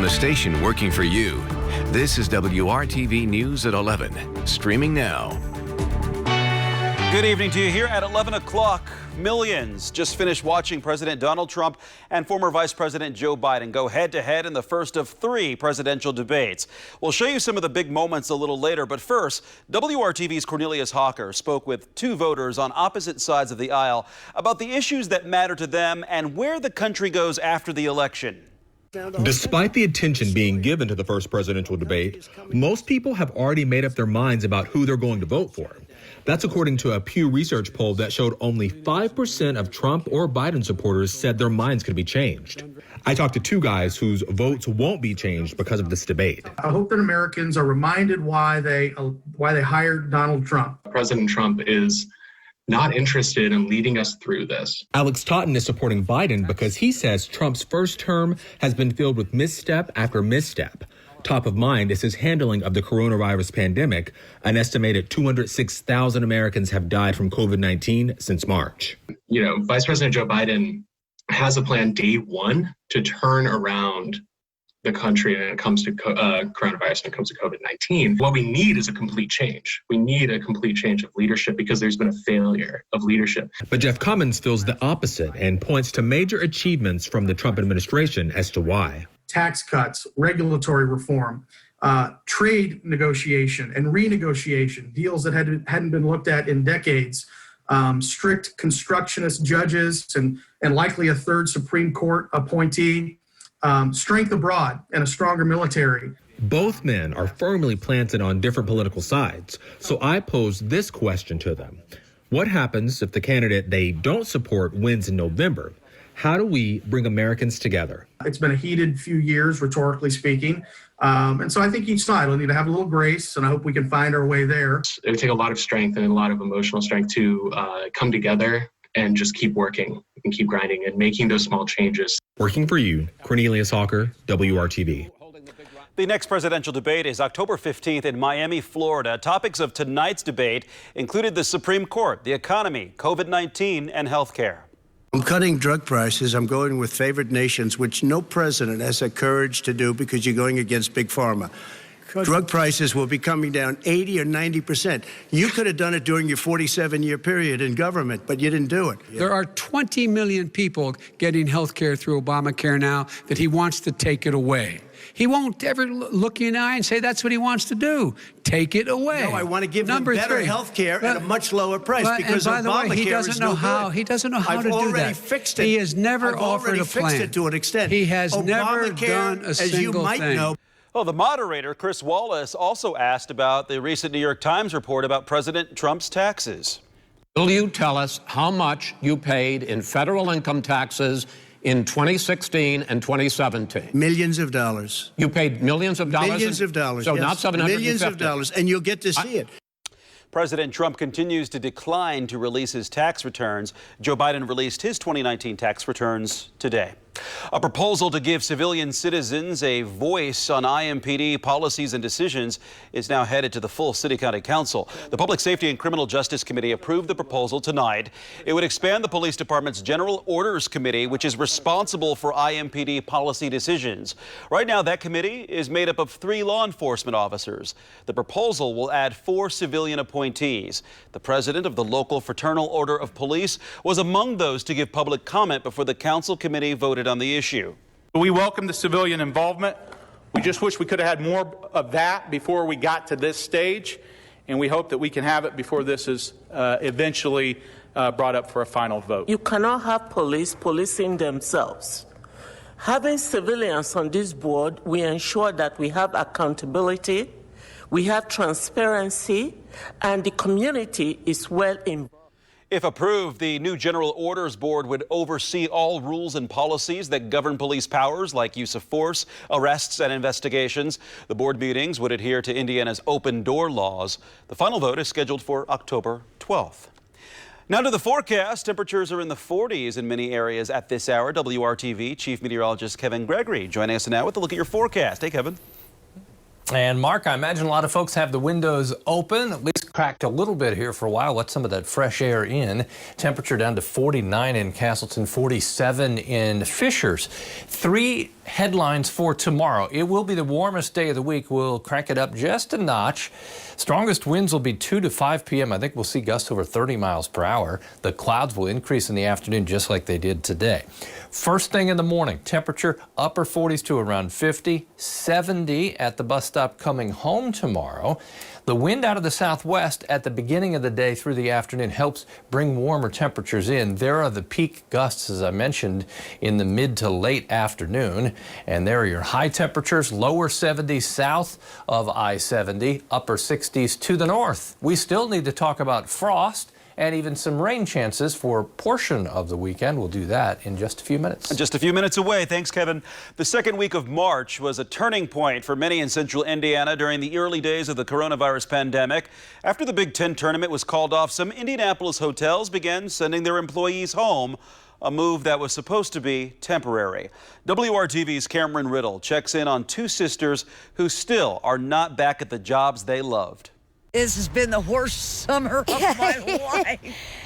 the station working for you. This is WRTV News at 11, streaming now. Good evening to you. Here at 11 o'clock. Millions just finished watching President Donald Trump and former Vice President Joe Biden go head-to-head in the first of 3 presidential debates. We'll show you some of the big moments a little later, but first, WRTV's Cornelius Hawker spoke with 2 voters on opposite sides of the aisle about the issues that matter to them and where the country goes after the election. Despite the attention being given to the first presidential debate, most people have already made up their minds about who they're going to vote for. That's according to a Pew Research poll that showed only 5% of Trump or Biden supporters said their minds could be changed. I talked to 2 guys whose votes won't be changed because of this debate. I hope that Americans are reminded why they hired Donald Trump. President Trump is not interested in leading us through this. Alex Totten is supporting Biden because he says Trump's first term has been filled with misstep after misstep. Top of mind is his handling of the coronavirus pandemic. An estimated 206,000 Americans have died from COVID-19 since March. You know, Vice President Joe Biden has a plan day one to turn around the country when it comes to coronavirus, when it comes to COVID-19. What we need is a complete change. We need a complete change of leadership because there's been a failure of leadership. But Jeff Cummins feels the opposite and points to major achievements from the Trump administration as to why. Tax cuts, regulatory reform, trade negotiation and renegotiation, deals that hadn't been looked at in decades, strict constructionist judges and likely a 3rd Supreme Court appointee, strength abroad and a stronger military. Both men are firmly planted on different political sides. So I posed this question to them. What happens if the candidate they don't support wins in November? How do we bring Americans together? It's been a heated few years, rhetorically speaking. And so I think each side will need to have a little grace, and I hope we can find our way there. It would take a lot of strength and a lot of emotional strength to come together and just keep working and keep grinding and making those small changes. Working for you, Cornelius Hawker, WRTV. The next presidential debate is October 15th in Miami, Florida. Topics of tonight's debate included the Supreme Court, the economy, COVID-19, and health care. I'm cutting drug prices. I'm going with favored nations, which no president has the courage to do because you're going against big pharma. Drug prices will be coming down 80 or 90%. You could have done it during your 47-year period in government, but you didn't do it. There are 20 million people getting health care through Obamacare now that he wants to take it away. He won't ever look you in the eye and say that's what he wants to do. Take it away. No, I want to give them better health care at a much lower price because and by the way, he doesn't know how. He doesn't know how to do that. I've already fixed it. He has never offered a plan. I've already fixed it to an extent. He has never done a single thing. Well, the moderator, Chris Wallace, also asked about the recent New York Times report about President Trump's taxes. Will you tell us how much you paid in federal income taxes in 2016 and 2017? Millions of dollars. You paid millions of dollars? Millions of dollars, So yes. not 750? Millions of dollars, and you'll get to see it. President Trump continues to decline to release his tax returns. Joe Biden released his 2019 tax returns today. A proposal to give civilian citizens a voice on IMPD policies and decisions is now headed to the full City-County Council. The Public Safety and Criminal Justice Committee approved the proposal tonight. It would expand the Police Department's General Orders Committee, which is responsible for IMPD policy decisions. Right now, that committee is made up of 3 law enforcement officers. The proposal will add 4 civilian appointees. The president of the local Fraternal Order of Police was among those to give public comment before the council committee voted on the issue. We welcome the civilian involvement. We just wish we could have had more of that before we got to this stage, and we hope that we can have it before this is eventually brought up for a final vote. You cannot have police policing themselves. Having civilians on this board, we ensure that we have accountability, we have transparency, and the community is well involved. If approved, the new General Orders Board would oversee all rules and policies that govern police powers like use of force, arrests, and investigations. The board meetings would adhere to Indiana's open door laws. The final vote is scheduled for October 12th. Now to the forecast. Temperatures are in the 40s in many areas at this hour. WRTV Chief Meteorologist Kevin Gregory joining us now with a look at your forecast. Hey, Kevin. And Mark, I imagine a lot of folks have the windows open, at least cracked a little bit here for a while. Let some of that fresh air in. Temperature down to 49 in Castleton, 47 in Fishers. 3 headlines for tomorrow. It will be the warmest day of the week. We'll crank it up just a notch. Strongest winds will be 2 to 5 p.m. I think we'll see gusts over 30 miles per hour. The clouds will increase in the afternoon just like they did today. First thing in the morning, temperature upper 40s to around 50, 70 at the bus stop coming home tomorrow. The wind out of the southwest at the beginning of the day through the afternoon helps bring warmer temperatures in. There are the peak gusts, as I mentioned, in the mid to late afternoon. And there are your high temperatures, lower 70s south of I-70, upper 60s to the north. We still need to talk about frost and even some rain chances for a portion of the weekend. We'll do that in just a few minutes. Just a few minutes away. Thanks, Kevin. The second week of March was a turning point for many in central Indiana during the early days of the coronavirus pandemic. After the Big Ten tournament was called off, some Indianapolis hotels began sending their employees home, a move that was supposed to be temporary. WRTV's Cameron Riddle checks in on 2 sisters who still are not back at the jobs they loved. This has been the worst summer of my life.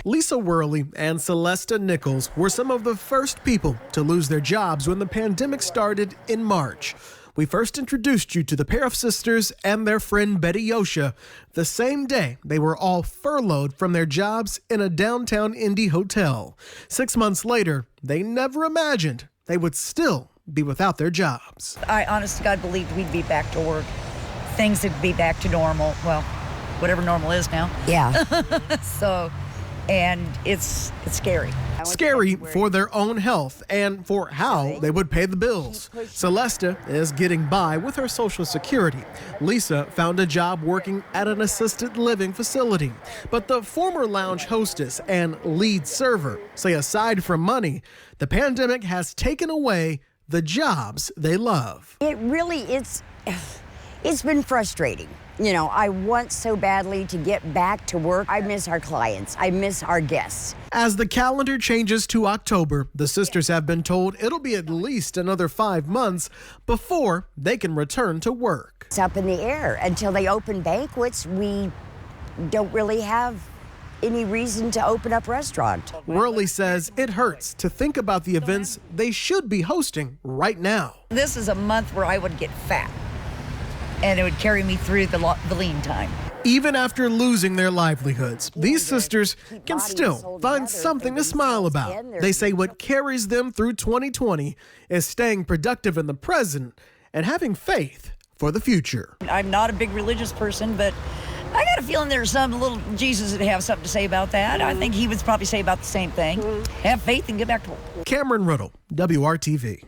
Lisa Worley and Celesta Nichols were some of the first people to lose their jobs when the pandemic started in March. We first introduced you to the pair of sisters and their friend Betty Yosha the same day they were all furloughed from their jobs in a downtown Indy hotel. 6 months later, they never imagined they would still be without their jobs. I honest to God believed we'd be back to work. Things would be back to normal. Well, whatever normal is now. Yeah. And it's scary. Scary for their own health and for how they would pay the bills. Celesta is getting by with her Social Security. Lisa found a job working at an assisted living facility. But the former lounge hostess and lead server say aside from money, the pandemic has taken away the jobs they love. It really it's been frustrating. You know, I want so badly to get back to work. I miss our clients. I miss our guests. As the calendar changes to October, the sisters have been told it'll be at least another 5 months before they can return to work. It's up in the air. Until they open banquets, we don't really have any reason to open up restaurant. Worley says it hurts to think about the events they should be hosting right now. This is a month where I would get fat, and it would carry me through the lean time. Even after losing their livelihoods, these sisters can still find something to smile about. They say what carries them through 2020 is staying productive in the present and having faith for the future. I'm not a big religious person, but I got a feeling there's some little Jesus that have something to say about that. I think he would probably say about the same thing. Have faith and get back to work. Cameron Riddle, WRTV.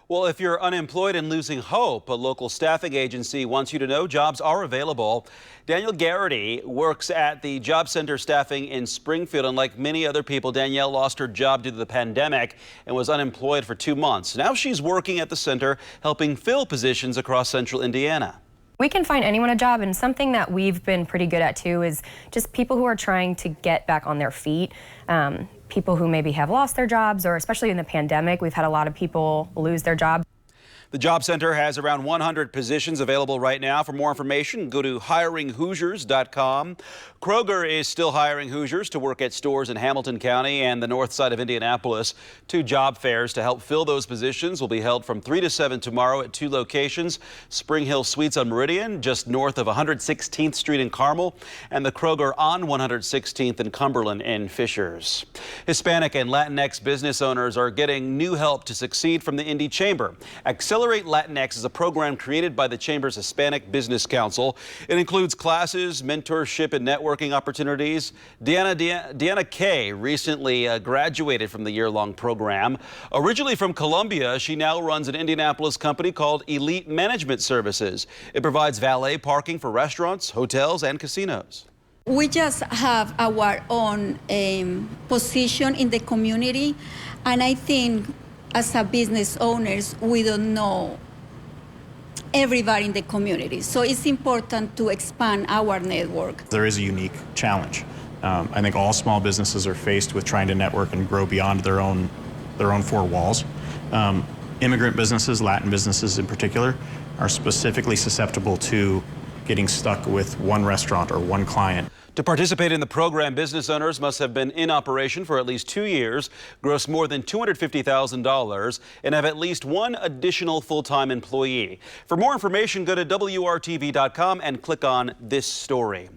Well, if you're unemployed and losing hope, a local staffing agency wants you to know jobs are available. Danielle Garrity works at the Job Center staffing in Springfield, and like many other people, Danielle lost her job due to the pandemic and was unemployed for 2 months. Now she's working at the center, helping fill positions across central Indiana. We can find anyone a job, and something that we've been pretty good at too is just people who are trying to get back on their feet. People who maybe have lost their jobs, or especially in the pandemic, we've had a lot of people lose their jobs. The Job Center has around 100 positions available right now. For more information, go to hiringhoosiers.com. Kroger is still hiring Hoosiers to work at stores in Hamilton County and the north side of Indianapolis. 2 job fairs to help fill those positions will be held from 3 to 7 tomorrow at 2 locations. Spring Hill Suites on Meridian, just north of 116th Street in Carmel, and the Kroger on 116th in Cumberland in Fishers. Hispanic and Latinx business owners are getting new help to succeed from the Indy Chamber. Accelerate Latinx is a program created by the Chamber's Hispanic Business Council. It includes classes, mentorship, and networking opportunities. Deanna Kay recently graduated from the year-long program. Originally from Columbia, she now runs an Indianapolis company called Elite Management Services. It provides valet parking for restaurants, hotels, and casinos. We just have our own position in the community, and I think as a business owners, we don't know everybody in the community. So it's important to expand our network. There is a unique challenge. I think all small businesses are faced with trying to network and grow beyond their own 4 walls. Immigrant businesses, Latin businesses in particular, are specifically susceptible to getting stuck with one restaurant or one client. To participate in the program, business owners must have been in operation for at least 2 years, gross more than $250,000, and have at least one additional full-time employee. For more information, go to WRTV.com and click on this story.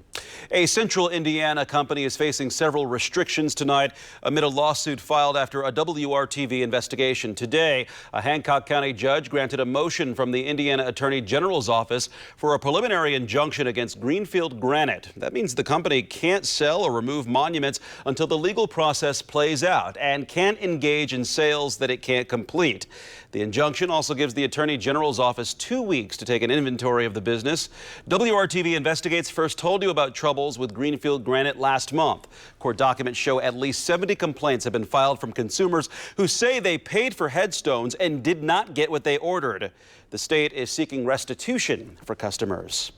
A central Indiana company is facing several restrictions tonight amid a lawsuit filed after a WRTV investigation. Today, a Hancock County judge granted a motion from the Indiana Attorney General's office for a preliminary injunction against Greenfield Granite. That means the company can't sell or remove monuments until the legal process plays out and can't engage in sales that it can't complete. The injunction also gives the Attorney General's office 2 weeks to take an inventory of the business. WRTV Investigates first told you about troubles with Greenfield Granite last month. Court documents show at least 70 complaints have been filed from consumers who say they paid for headstones and did not get what they ordered. The state is seeking restitution for customers.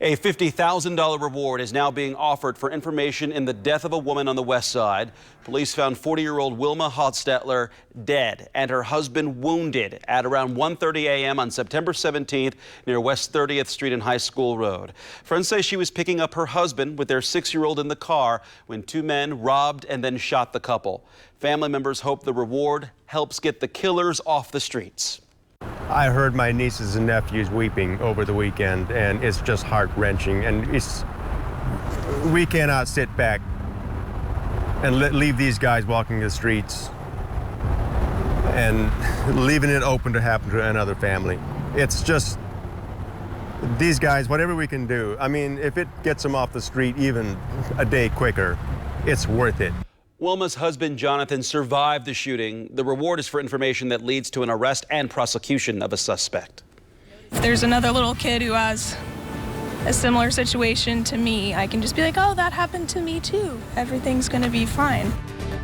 A $50,000 reward is now being offered for information in the death of a woman on the west side. Police found 40-year-old Wilma Hotstetler dead and her husband wounded at around 1:30 a.m. on September 17th near West 30th Street and High School Road. Friends say she was picking up her husband with their 6-year-old in the car when 2 men robbed and then shot the couple. Family members hope the reward helps get the killers off the streets. I heard my nieces and nephews weeping over the weekend, and it's just heart-wrenching. And we cannot sit back and leave these guys walking the streets and leaving it open to happen to another family. It's just, these guys, whatever we can do, I mean, if it gets them off the street even a day quicker, it's worth it. Wilma's husband, Jonathan, survived the shooting. The reward is for information that leads to an arrest and prosecution of a suspect. If there's another little kid who has a similar situation to me, I can just be like, oh, that happened to me too. Everything's going to be fine.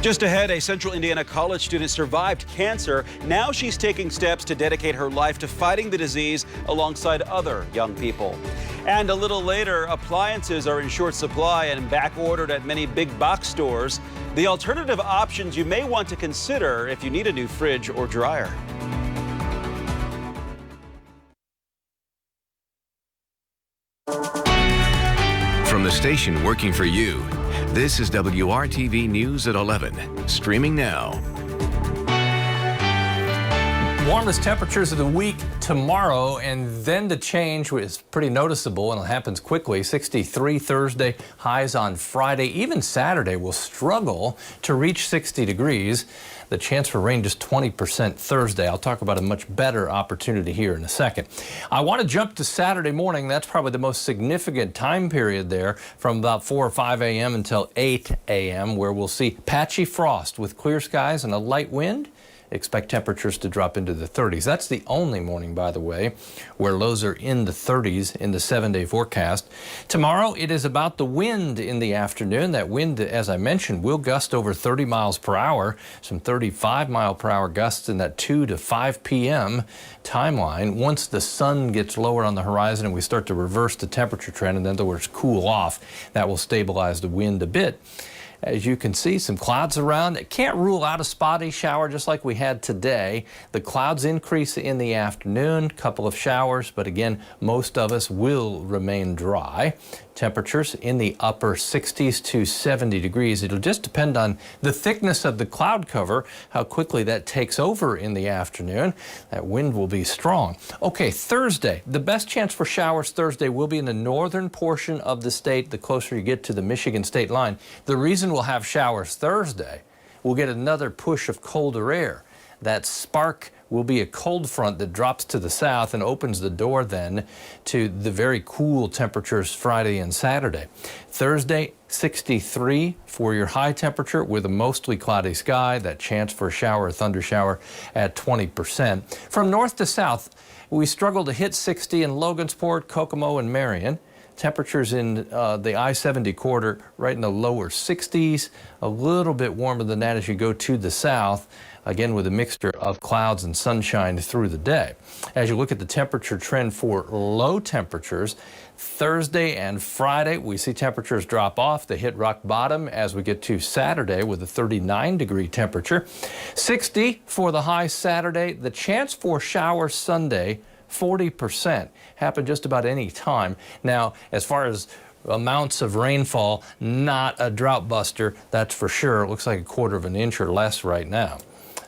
Just ahead, a Central Indiana college student survived cancer. Now she's taking steps to dedicate her life to fighting the disease alongside other young people. And a little later, appliances are in short supply and back ordered at many big box stores. The alternative options you may want to consider if you need a new fridge or dryer. From the station working for you, this is WRTV News at 11, streaming now. Warmest temperatures of the week tomorrow, and then the change is pretty noticeable and it happens quickly. 63 Thursday, highs on Friday. Even Saturday will struggle to reach 60 degrees. The chance for rain just 20% Thursday. I'll talk about a much better opportunity here in a second. I want to jump to Saturday morning. That's probably the most significant time period there, from about 4 or 5 a.m. until 8 a.m., where we'll see patchy frost with clear skies and a light wind. Expect temperatures to drop into the 30s. That's the only morning, by the way, where lows are in the 30s in the 7-day forecast. Tomorrow, it is about the wind in the afternoon. That wind, as I mentioned, will gust over 30 miles per hour, some 35-mile-per-hour gusts in that 2 to 5 p.m. timeline. Once the sun gets lower on the horizon and we start to reverse the temperature trend, and in other words, cool off, that will stabilize the wind a bit. As you can see, some clouds around. It can't rule out a spotty shower just like we had today. The clouds increase in the afternoon, couple of showers, but again, most of us will remain dry. Temperatures in the upper 60s to 70 degrees. It'll just depend on the thickness of the cloud cover, how quickly that takes over in the afternoon. That wind will be strong. Okay, Thursday. The best chance for showers Thursday will be in the northern portion of the state, the closer you get to the Michigan state line. The reason we'll have showers Thursday, we'll get another push of colder air. That spark will be a cold front that drops to the south and opens the door then to the very cool temperatures Friday and Saturday. Thursday, 63 for your high temperature with a mostly cloudy sky. That chance for a shower or thunder shower at 20%. From north to south, we struggle to hit 60 in Logansport, Kokomo, and Marion. Temperatures in the I-70 corridor right in the lower 60s, a little bit warmer than that as you go to the south, again with a mixture of clouds and sunshine through the day. As you look at the temperature trend for low temperatures, Thursday and Friday, we see temperatures drop off. They hit rock bottom as we get to Saturday with a 39-degree temperature. 60 for the high Saturday. The chance for showers Sunday, 40%. Happen just about any time. Now, as far as amounts of rainfall, not a drought buster, that's for sure. It looks like 1/4 of an inch or less right now.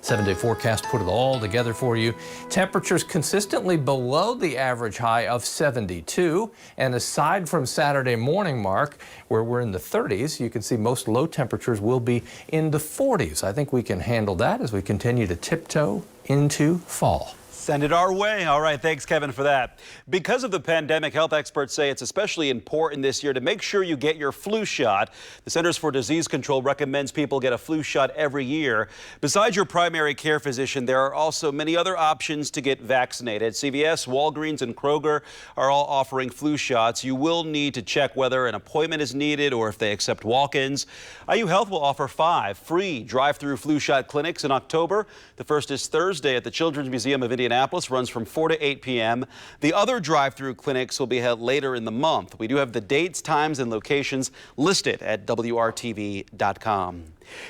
7-day forecast put it all together for you. Temperatures consistently below the average high of 72. And aside from Saturday morning mark, where we're in the 30s, you can see most low temperatures will be in the 40s. I think we can handle that as we continue to tiptoe into fall. Send it our way. All right, thanks, Kevin, for that. Because of the pandemic, health experts say it's especially important this year to make sure you get your flu shot. The Centers for Disease Control recommends people get a flu shot every year. Besides your primary care physician, there are also many other options to get vaccinated. CVS, Walgreens, and Kroger are all offering flu shots. You will need to check whether an appointment is needed or if they accept walk-ins. IU Health will offer 5 free drive-through flu shot clinics in October. The first is Thursday at the Children's Museum of Indianapolis, runs from 4 to 8 p.m. The other drive-through clinics will be held later in the month. We do have the dates, times, and locations listed at WRTV.com.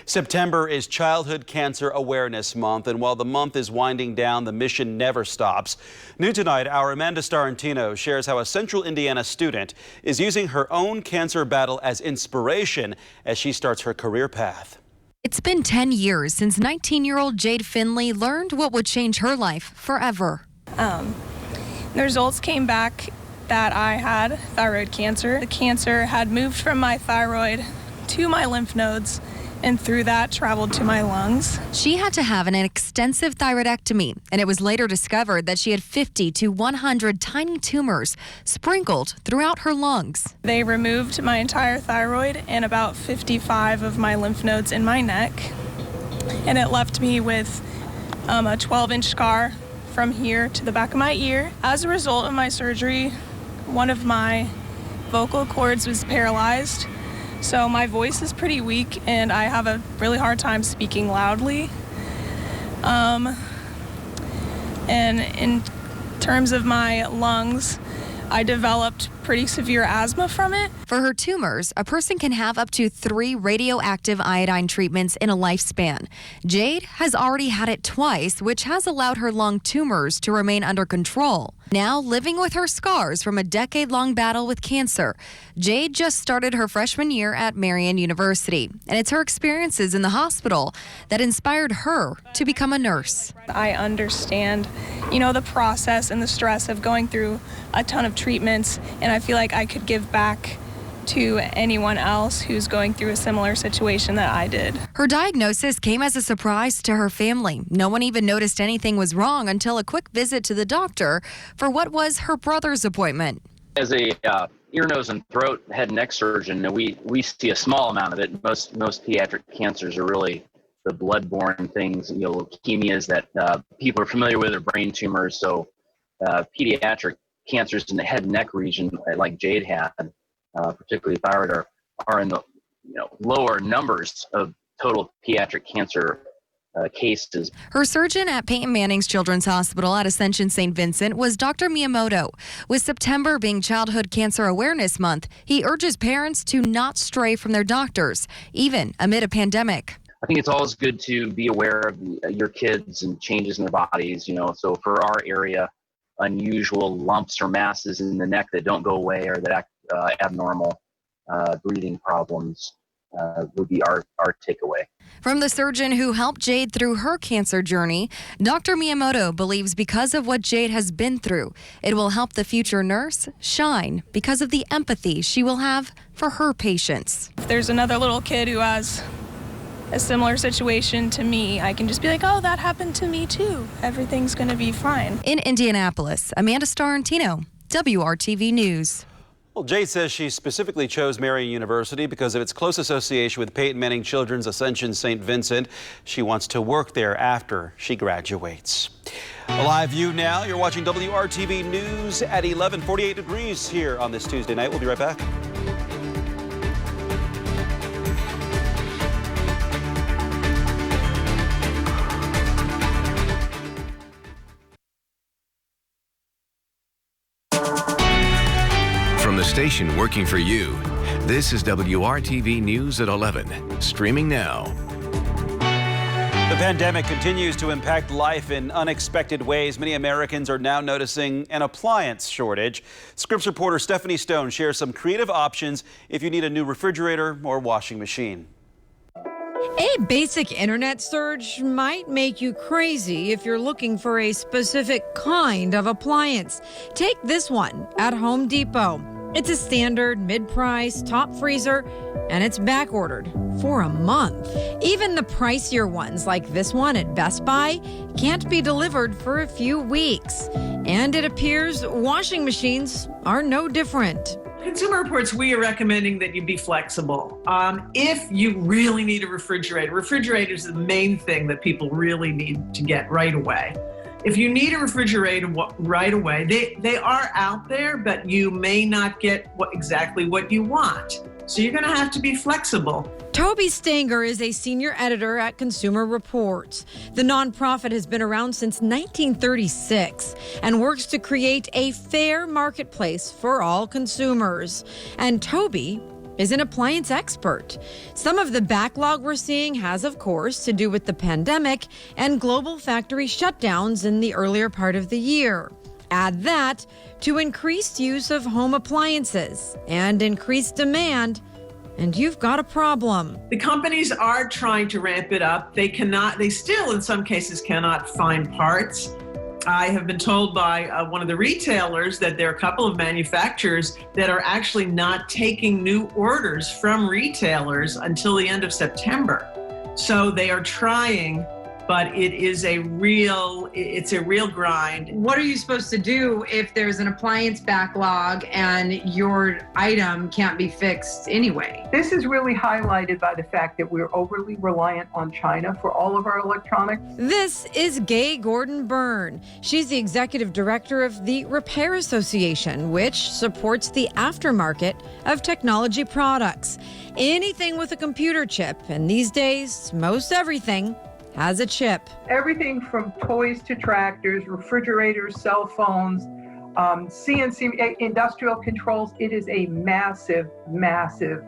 September is Childhood Cancer Awareness Month, and while the month is winding down, the mission never stops. New tonight, our Amanda Starantino shares how a Central Indiana student is using her own cancer battle as inspiration as she starts her career path. It's been 10 years since 19-year-old Jade Finley learned what would change her life forever. The results came back that I had thyroid cancer. The cancer had moved from my thyroid to my lymph nodes, and through that traveled to my lungs. She had to have an extensive thyroidectomy, and it was later discovered that she had 50 to 100 tiny tumors sprinkled throughout her lungs. They removed my entire thyroid and about 55 of my lymph nodes in my neck, and it left me with a 12-inch scar from here to the back of my ear. As a result of my surgery, one of my vocal cords was paralyzed. So my voice is pretty weak and I have a really hard time speaking loudly. And in terms of my lungs, I developed pretty severe asthma from it. For her tumors, a person can have up to 3 radioactive iodine treatments in a lifespan. Jade has already had it twice, which has allowed her lung tumors to remain under control. Now living with her scars from a decade-long battle with cancer, Jade just started her freshman year at Marian University, and it's her experiences in the hospital that inspired her to become a nurse. I understand, the process and the stress of going through a ton of treatments, and I feel like I could give back to anyone else who's going through a similar situation that I did. Her diagnosis came as a surprise to her family. No one even noticed anything was wrong until a quick visit to the doctor for what was her brother's appointment. As a ear, nose, and throat, head and neck surgeon, we see a small amount of it. Most pediatric cancers are really the blood-borne things, leukemias that people are familiar with, or brain tumors. So pediatric cancers in the head and neck region, like Jade had, particularly thyroid, are in the lower numbers of total pediatric cancer cases. Her surgeon at Peyton Manning's Children's Hospital at Ascension St. Vincent was Dr. Miyamoto. With September being Childhood Cancer Awareness Month, he urges parents to not stray from their doctors, even amid a pandemic. I think it's always good to be aware of your kids and changes in their bodies, so for our area, unusual lumps or masses in the neck that don't go away or that act abnormal, breathing problems would be our takeaway. From the surgeon who helped Jade through her cancer journey, Dr. Miyamoto believes because of what Jade has been through, it will help the future nurse shine because of the empathy she will have for her patients. If there's another little kid who has a similar situation to me, I can just be like, oh, that happened to me too. Everything's going to be fine. In Indianapolis, Amanda Starantino, WRTV News. Well, Jade says she specifically chose Marian University because of its close association with Peyton Manning Children's Ascension St. Vincent. She wants to work there after she graduates. A live view now. You're watching WRTV News at 11, 48 degrees here on this Tuesday night. We'll be right back. From the station working for you, this is WRTV News at 11, streaming now. The pandemic continues to impact life in unexpected ways. Many Americans are now noticing an appliance shortage. Scripps reporter Stephanie Stone shares some creative options if you need a new refrigerator or washing machine. A basic internet search might make you crazy if you're looking for a specific kind of appliance. Take this one at Home Depot. It's a standard mid-price top freezer, and it's back-ordered for a month. Even the pricier ones, like this one at Best Buy, can't be delivered for a few weeks. And it appears washing machines are no different. Consumer Reports, we are recommending that you be flexible. If you really need a refrigerator is the main thing that people really need to get right away. If you need a refrigerator right away, they are out there, but you may not get exactly what you want. So you're going to have to be flexible. Toby Stanger is a senior editor at Consumer Reports. The nonprofit has been around since 1936 and works to create a fair marketplace for all consumers. And Toby is an appliance expert. Some of the backlog we're seeing has, of course, to do with the pandemic and global factory shutdowns in the earlier part of the year. Add that to increased use of home appliances and increased demand, and you've got a problem. The companies are trying to ramp it up. They still in some cases cannot find parts. I have been told by one of the retailers that there are a couple of manufacturers that are actually not taking new orders from retailers until the end of September. So they are trying, but it's a real grind. What are you supposed to do if there's an appliance backlog and your item can't be fixed anyway? This is really highlighted by the fact that we're overly reliant on China for all of our electronics. This is Gay Gordon Byrne. She's the executive director of the Repair Association, which supports the aftermarket of technology products. Anything with a computer chip, and these days, most everything has a chip. Everything from toys to tractors, refrigerators, cell phones, CNC industrial controls. It is a massive, massive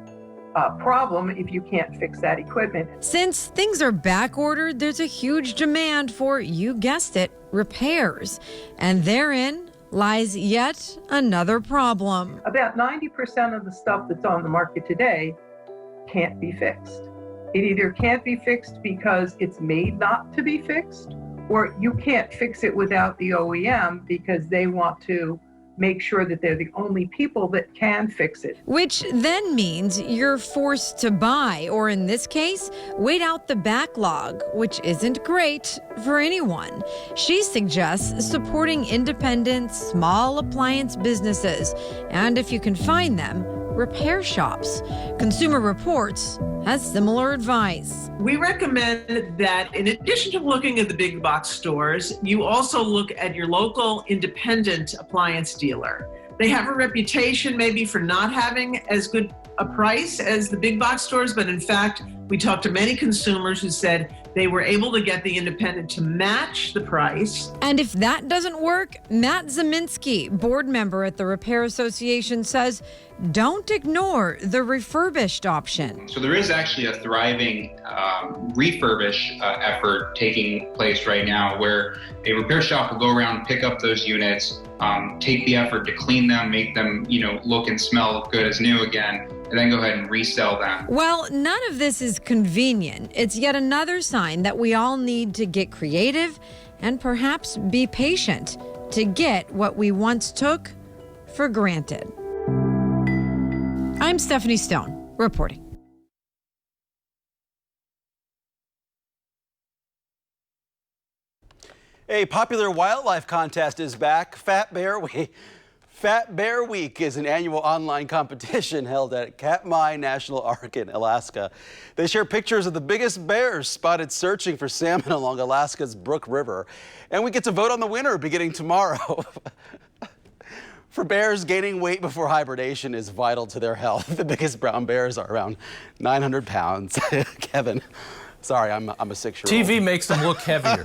problem if you can't fix that equipment. Since things are back ordered, there's a huge demand for, you guessed it, repairs. And therein lies yet another problem. About 90% of the stuff that's on the market today can't be fixed. It either can't be fixed because it's made not to be fixed, or you can't fix it without the OEM because they want to make sure that they're the only people that can fix it. Which then means you're forced to buy, or in this case, wait out the backlog, which isn't great for anyone. She suggests supporting independent, small appliance businesses, and if you can find them, repair shops. Consumer Reports has similar advice. We recommend that in addition to looking at the big box stores, you also look at your local independent appliance dealer. They have a reputation maybe for not having as good a price as the big box stores, but in fact, we talked to many consumers who said they were able to get the independent to match the price. And if that doesn't work, Matt Zeminski, board member at the Repair Association, says don't ignore the refurbished option. So there is actually a thriving refurbish effort taking place right now where a repair shop will go around and pick up those units, take the effort to clean them, make them, look and smell good as new again, and then go ahead and resell them. Well, none of this is convenient. It's yet another sign that we all need to get creative and perhaps be patient to get what we once took for granted. I'm Stephanie Stone, reporting. A popular wildlife contest is back. Fat Bear Week is an annual online competition held at Katmai National Park in Alaska. They share pictures of the biggest bears spotted searching for salmon along Alaska's Brook River. And we get to vote on the winner beginning tomorrow. For bears, gaining weight before hibernation is vital to their health. The biggest brown bears are around 900 pounds. Kevin, sorry, I'm a 6-year-old. TV makes them look heavier.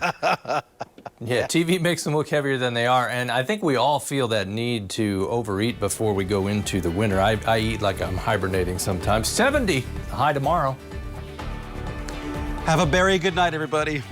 Yeah, TV makes them look heavier than they are, and I think we all feel that need to overeat before we go into the winter. I eat like I'm hibernating sometimes. 70, high tomorrow. Have a very good night, everybody.